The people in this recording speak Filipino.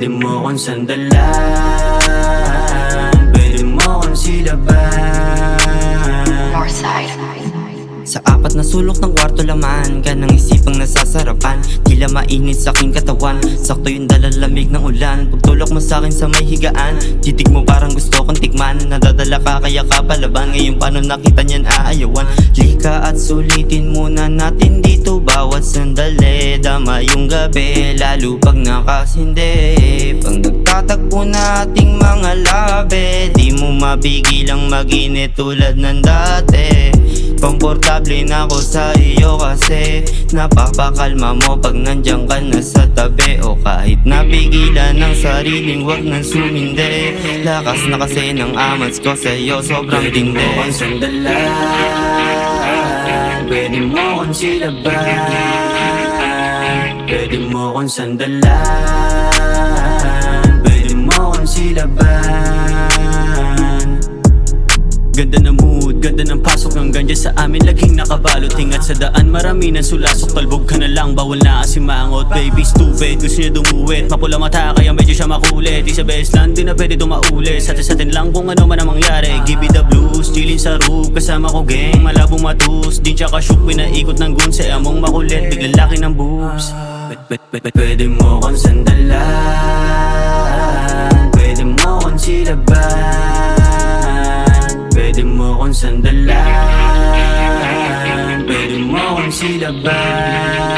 Pwede mo kong sandalan, pwede mo kong silaban. Northside. Sa apat na sulok ng kwarto laman ka ng isipang nasasarapan. Tila mainit sa aking katawan, sakto yung dalalamig ng ulan. Pagtulok mo sa akin sa may higaan, titig mo parang gusto kong tikman. Nadadala ka kaya ka palaban, ngayon paano nakita niyan aayawan. Lika at sulitin muna natin dito bawat sandali. Dama yung gabi, lalo pag nakasindi. Pag nagtatagpo na ating mga labi, di mo mapigilang maginit tulad ng dati. Komportable na ako sa iyo kasi napapakalma mo pag nandiyan ka na sa tabi. O kahit napigilan ng sariling wag nang sumindi. Lakas na kasi ng amats ko sa iyo sobrang tindi. Pwede mo kong sandalan, pwede mo kong silaban. Pwede mo kong sandalan, pwede mo kong silaban. Ganda ng mood, ganda ng pasok ng ganja sa amin laging nakabalot. Ingat sa daan, marami ng sulasok. Talbog ka na lang, bawal na asimangot. Baby stupid, gusto niya dumuwit. Mapula mata kaya medyo siya makulit. Di sa best land, di na pwede dumaulit. Sa atin lang kung ano man ang mangyari. Give me the blues, chillin sa roof. Kasama ko gang, malabong matus. Din siya ka-shook, pinaikot ng gun. Sa among makulit, biglang laki ng boobs. Pwede mo kong sandalan, pwede mo kong silaban. Pwede mo kong sandalan, pwede mo kong silaban.